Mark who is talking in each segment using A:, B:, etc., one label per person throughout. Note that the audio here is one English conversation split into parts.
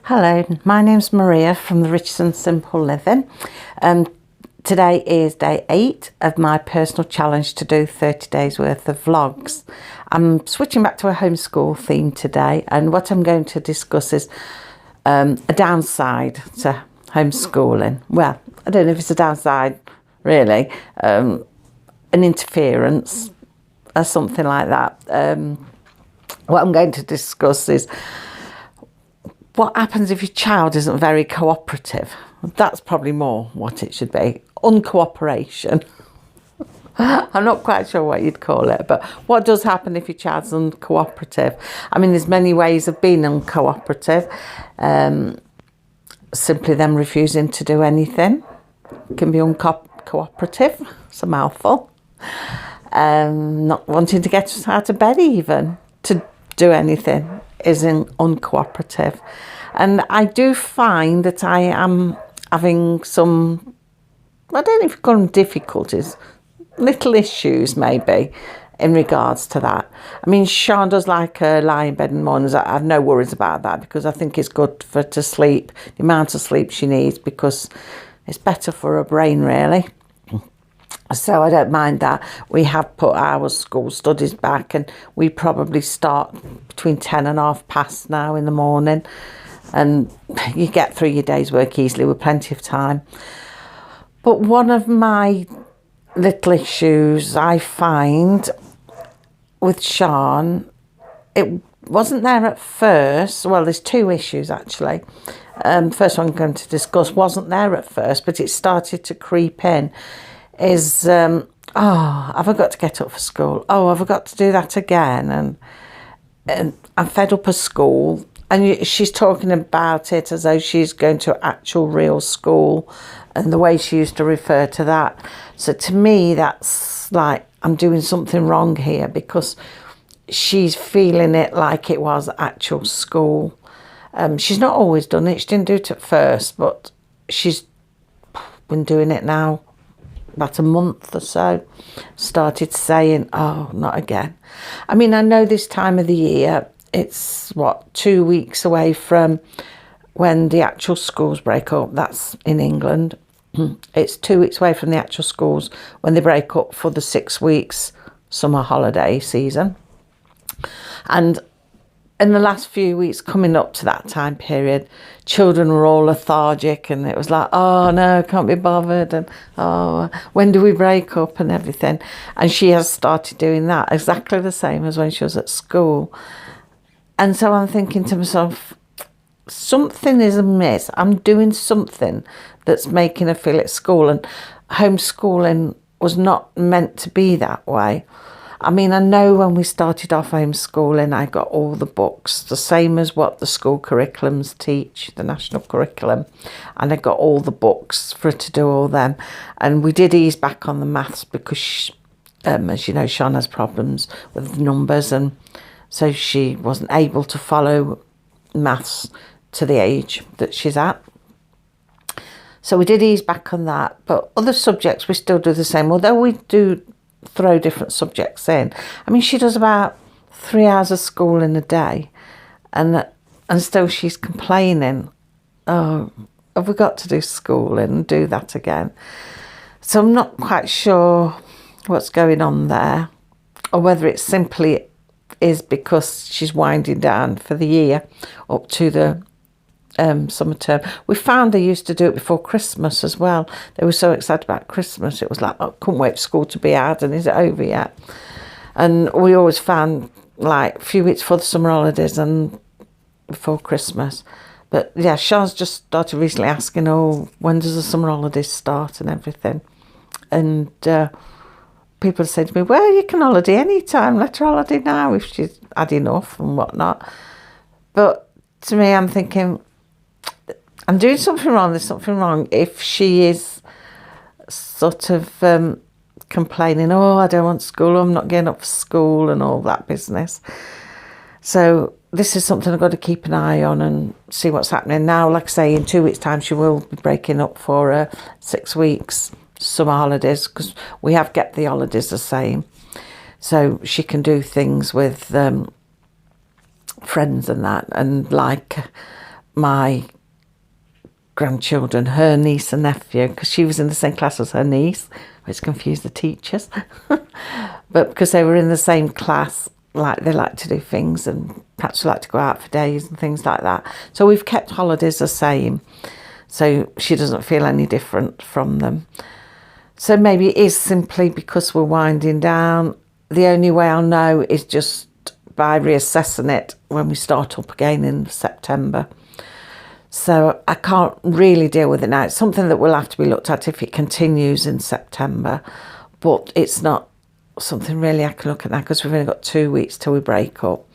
A: Hello, my name's Maria from the Rich and Simple Living. Today is day 8 of my personal challenge to do 30 days worth of vlogs. I'm switching back to a homeschool theme today, and what I'm going to discuss is a downside to homeschooling. Well, I don't know if it's a downside really, an interference or something like that. What I'm going to discuss is what happens if your child isn't very cooperative. That's probably more what it should be. Uncooperation. I'm not quite sure what you'd call it, but what does happen if your child's uncooperative? I mean, there's many ways of being uncooperative. Simply them refusing to do anything can be uncooperative. It's a mouthful. Not wanting to get out of bed even to do anything isn't uncooperative. And I do find that I am having some, I don't know if you call them difficulties, little issues maybe in regards to that. I mean, Sian does like her lie in bed in the mornings. I have no worries about that because I think it's good for her to sleep, the amount of sleep she needs, because it's better for her brain really. So I don't mind that. We have put our school studies back, and we probably start between 10 and half past now in the morning, and you get through your day's work easily with plenty of time. But one of my little issues I find with Sian, it wasn't there at first. Well, there's two issues actually. First one I'm going to discuss wasn't there at first, but it started to creep in. Is have I got to get up for school? Oh, have I got to do that again? And I'm fed up of school. And she's talking about it as though she's going to actual real school, and the way she used to refer to that. So to me, that's like I'm doing something wrong here, because she's feeling it like it was actual school. She's not always done it. She didn't do it at first, but she's been doing it now about a month or so. Started saying, oh, not again. I mean, I know this time of the year, it's 2 weeks away from when the actual schools break up. That's in England. It's 2 weeks away from the actual schools when they break up for the 6 weeks summer holiday season. And in the last few weeks coming up to that time period, children were all lethargic, and it was like, oh no, can't be bothered, and oh, when do we break up and everything. And she has started doing that exactly the same as when she was at school. And so I'm thinking to myself, something is amiss. I'm doing something that's making her feel at school, and homeschooling was not meant to be that way. I mean, I know when we started off homeschooling, I got all the books, the same as what the school curriculums teach, the national curriculum, and I got all the books for her to do all them. And we did ease back on the maths because, as you know, Sian has problems with numbers, and so she wasn't able to follow maths to the age that she's at. So we did ease back on that, but other subjects we still do the same, although we do throw different subjects in. I mean, she does about 3 hours of school in a day, and still she's complaining, oh, have we got to do school and do that again? So I'm not quite sure what's going on there, or whether it simply is because she's winding down for the year up to the summer term. We found they used to do it before Christmas as well. They were so excited about Christmas. It was like, oh, couldn't wait for school to be out, and is it over yet? And we always found like a few weeks before the summer holidays and before Christmas. But yeah, Sian's just started recently asking, oh, when does the summer holidays start and everything? And people say to me, well, you can holiday anytime, let her holiday now if she's had enough and whatnot. But to me, I'm thinking, I'm doing something wrong. There's something wrong if she is sort of complaining, oh, I don't want school, I'm not getting up for school and all that business. So this is something I've got to keep an eye on and see what's happening now. Like I say, in 2 weeks' time, she will be breaking up for 6 weeks summer holidays, because we have kept the holidays the same. So she can do things with friends and that, and like my grandchildren, her niece and nephew, because she was in the same class as her niece, which confused the teachers. But because they were in the same class, like they like to do things, and perhaps like to go out for days and things like that. So we've kept holidays the same, so she doesn't feel any different from them. So maybe it is simply because we're winding down. The only way I'll know is just by reassessing it when we start up again in September. So I can't really deal with it now. It's something that will have to be looked at if it continues in September, but it's not something really I can look at now because we've only got 2 weeks till we break up.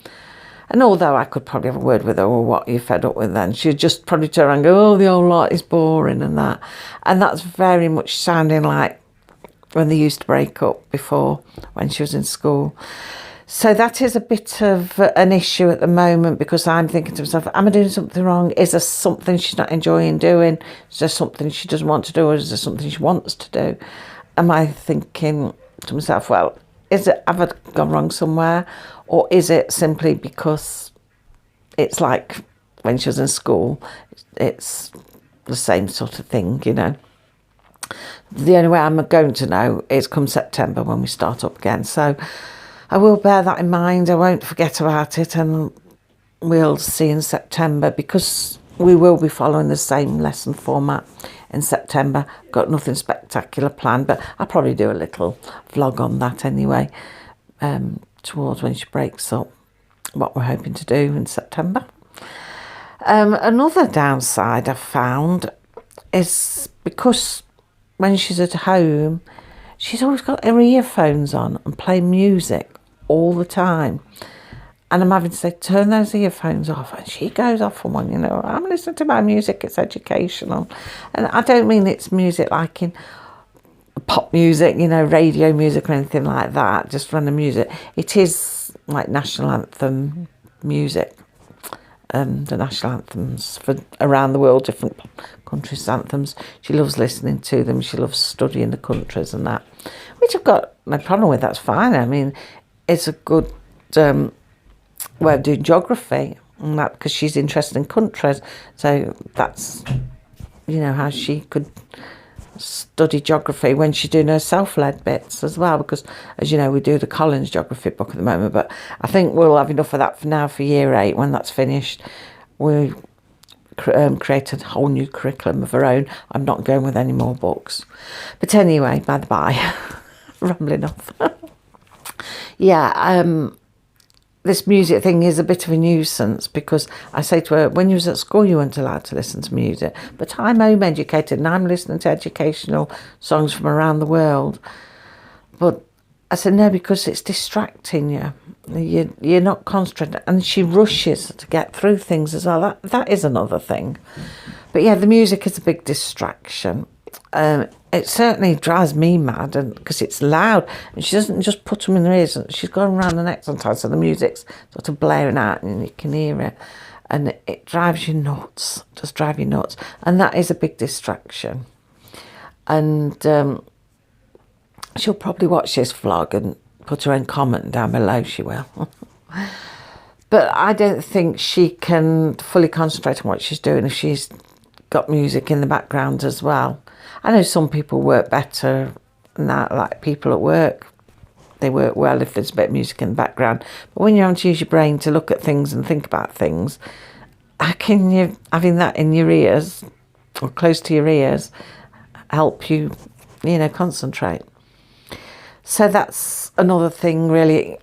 A: And although I could probably have a word with her, or what are you fed up with then? She'd just probably turn around and go, oh, the whole lot is boring and that. And that's very much sounding like when they used to break up before, when she was in school. So that is a bit of an issue at the moment, because I'm thinking to myself, am I doing something wrong? Is there something she's not enjoying doing? Is there something she doesn't want to do, or is there something she wants to do? Am I thinking to myself, well, have I gone wrong somewhere? Or is it simply because it's like when she was in school, it's the same sort of thing, you know? The only way I'm going to know is come September when we start up again. So I will bear that in mind. I won't forget about it, and we'll see in September, because we will be following the same lesson format in September. Got nothing spectacular planned, but I'll probably do a little vlog on that anyway, towards when she breaks up, what we're hoping to do in September. Another downside I've found is because when she's at home, she's always got her earphones on and playing music all the time. And I'm having to say, turn those earphones off. And she goes off on one, you know, I'm listening to my music, it's educational. And I don't mean it's music like in pop music, you know, radio music or anything like that, just random music. It is like national anthem music. The national anthems for around the world, different countries' anthems. She loves listening to them. She loves studying the countries and that, which I've got no problem with. That's fine. I mean, it's a good way of doing geography and that, because she's interested in countries. So that's, you know, how she could study geography when she's doing her self-led bits as well, because as you know, we do the Collins geography book at the moment, but I think we'll have enough of that for now for year 8. When that's finished, we created a whole new curriculum of our own. I'm not going with any more books, but anyway, by the by, rambling off. Yeah, this music thing is a bit of a nuisance, because I say to her, when you was at school you weren't allowed to listen to music, but I'm home educated and I'm listening to educational songs from around the world. But I said, no, because it's distracting you. You're not concentrating, and she rushes to get through things as well. That is another thing. But yeah, the music is a big distraction. It certainly drives me mad, and because it's loud, and she doesn't just put them in her ears. She's going around the neck sometimes, so the music's sort of blaring out and you can hear it, and it drives you nuts. Just drive you nuts, and that is a big distraction. And she'll probably watch this vlog and put her own comment down below. She will. But I don't think she can fully concentrate on what she's doing if she's got music in the background as well. I know some people work better than that, like people at work. They work well if there's a bit of music in the background. But when you're having to use your brain to look at things and think about things, how can you, having that in your ears or close to your ears, help you, you know, concentrate? So that's another thing really,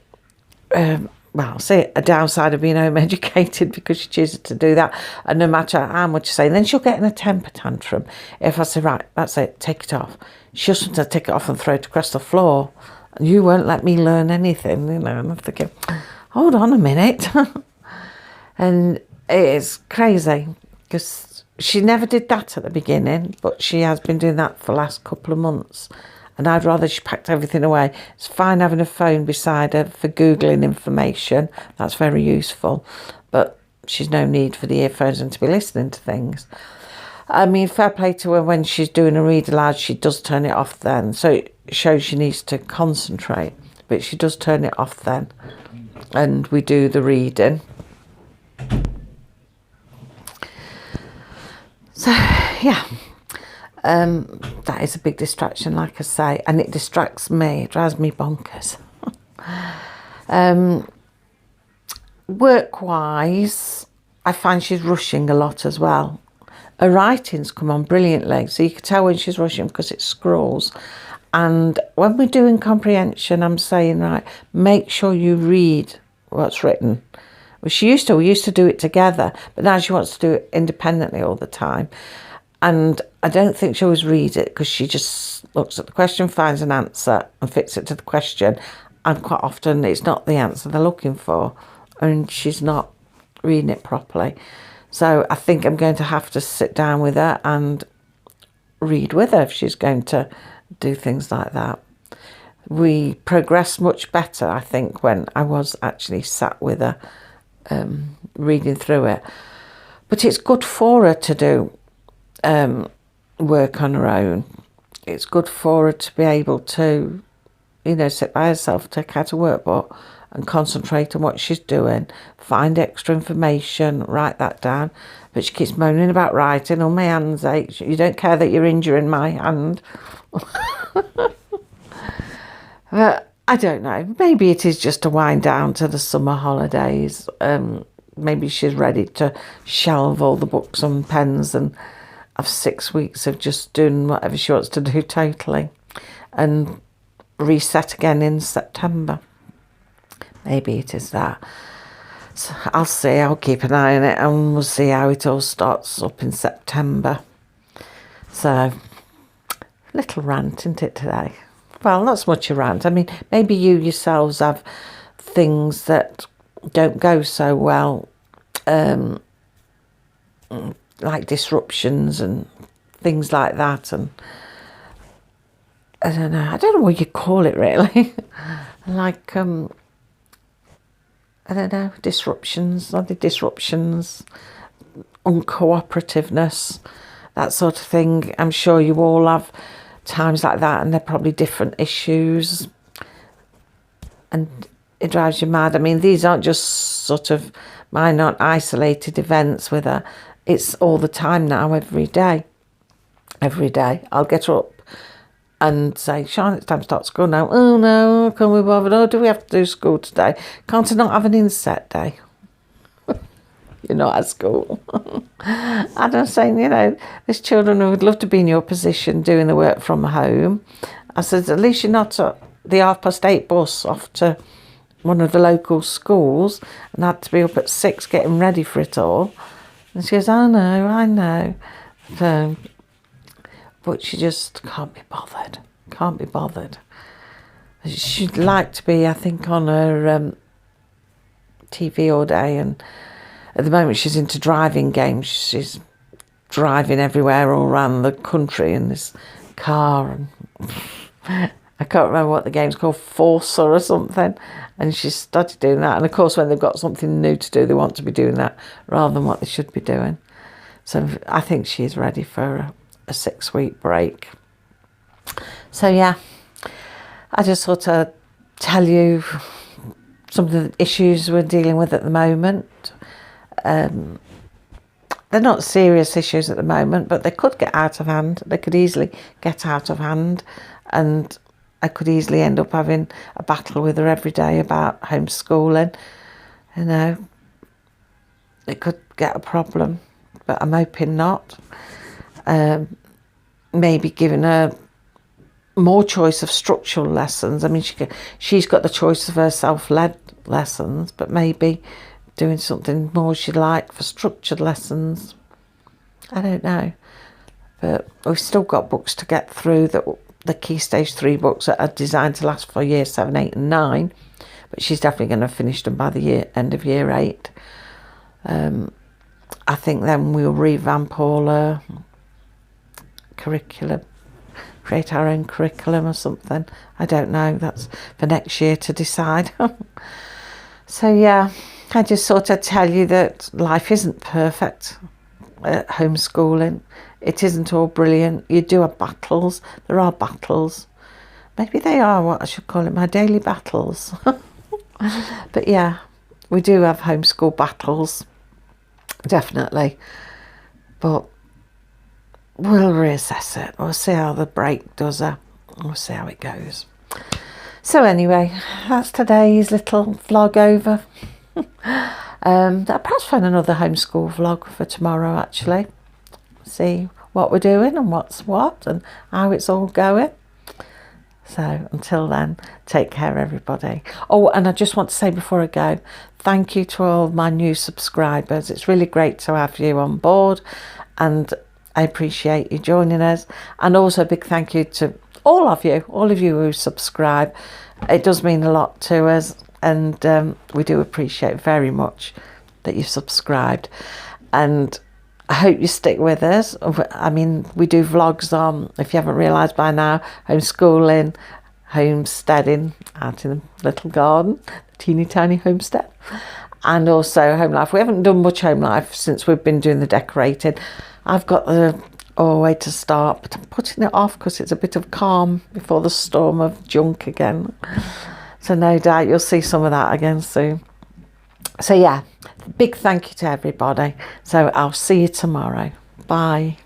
A: well, I'll say a downside of being home educated, because she chooses to do that. And no matter how much you say, then she'll get in a temper tantrum. If I say, right, that's it, take it off, she'll sometimes take it off and throw it across the floor. And you won't let me learn anything, you know. And I'm thinking, hold on a minute. And it's crazy, because she never did that at the beginning, but she has been doing that for the last couple of months. And I'd rather she packed everything away. It's fine having a phone beside her for Googling information. That's very useful. But she's no need for the earphones and to be listening to things. I mean, fair play to her, when she's doing a read aloud, she does turn it off then. So it shows she needs to concentrate. But she does turn it off then. And we do the reading. So yeah, that is a big distraction, like I say, and it distracts me. It drives me bonkers. Work-wise, I find she's rushing a lot as well. Her writing's come on brilliantly, so you can tell when she's rushing because it scrolls. And when we're doing comprehension, I'm saying, right, make sure you read what's written. Well, we used to do it together, but now she wants to do it independently all the time. And I don't think she always reads it because she just looks at the question, finds an answer and fits it to the question. And quite often it's not the answer they're looking for, and she's not reading it properly. So I think I'm going to have to sit down with her and read with her if she's going to do things like that. We progressed much better, I think, when I was actually sat with her reading through it. But it's good for her to do work on her own. It's good for her to be able to, sit by herself, take out a workbook and concentrate on what she's doing, find extra information, write that down. But she keeps moaning about writing. Oh, my hands ache. You don't care that you're injuring my hand. But I don't know. Maybe it is just to wind down to the summer holidays. Maybe she's ready to shelve all the books and pens and have 6 weeks of just doing whatever she wants to do totally, and reset again in September. Maybe it is that. So I'll see. I'll keep an eye on it, and we'll see how it all starts up in September. So, little rant, isn't it, today? Well, not so much a rant. I mean, maybe you yourselves have things that don't go so well, like disruptions and things like that. And I don't know what you call it really. Like, I don't know, disruptions, uncooperativeness, that sort of thing. I'm sure you all have times like that, and they're probably different issues, and it drives you mad. I mean, these aren't just sort of mine, aren't isolated events with her. It's all the time now, every day. I'll get her up and say, Sian, it's time to start school now. Oh no, can we bother? Oh, do we have to do school today? Can't I not have an inset day? You're not at school. And I'm saying, there's children who would love to be in your position doing the work from home. I said, at least you're not at the 8:30 bus off to one of the local schools and had to be up at 6 getting ready for it all. And she goes, I know. So, but she just can't be bothered. She'd like to be, I think, on her TV all day, and at the moment she's into driving games. She's driving everywhere all around the country in this car, and I can't remember what the game's called, Forza or something, and she's started doing that. And of course, when they've got something new to do, they want to be doing that rather than what they should be doing. So I think she's ready for a 6-week break. So yeah, I just sort of tell you some of the issues we're dealing with at the moment. They're not serious issues at the moment, but they could get out of hand. They could easily get out of hand, and I could easily end up having a battle with her every day about homeschooling. It could get a problem, but I'm hoping not. Maybe giving her more choice of structural lessons. I mean, she's got the choice of her self-led lessons, but maybe doing something more she'd like for structured lessons. I don't know. But we've still got books to get through, that the Key Stage 3 books that are designed to last for year 7, 8 and 9. But she's definitely going to finish them by the end of year 8. I think then we'll revamp all her curriculum, create our own curriculum or something. I don't know. That's for next year to decide. So yeah, I just sort of tell you that life isn't perfect at homeschooling. It isn't all brilliant. You do have battles. There are battles. Maybe they are what I should call it, my daily battles. But yeah, we do have homeschool battles, definitely. But we'll reassess it. We'll see how the break does her. We'll see how it goes. So anyway, that's today's little vlog over. I'll perhaps find another homeschool vlog for tomorrow, actually. See what we're doing and what's what and how it's all going. So until then, take care, everybody. Oh, and I just want to say before I go, thank you to all my new subscribers. It's really great to have you on board, and I appreciate you joining us. And also a big thank you to all of you who subscribe. It does mean a lot to us, and we do appreciate very much that you've subscribed. And I hope you stick with us. I mean, we do vlogs on, if you haven't realised by now, homeschooling, homesteading, out in the little garden, the teeny tiny homestead, and also home life. We haven't done much home life since we've been doing the decorating. I've got the way to start, but I'm putting it off because it's a bit of calm before the storm of junk again. So no doubt you'll see some of that again soon. So yeah, big thank you to everybody. So I'll see you tomorrow. Bye.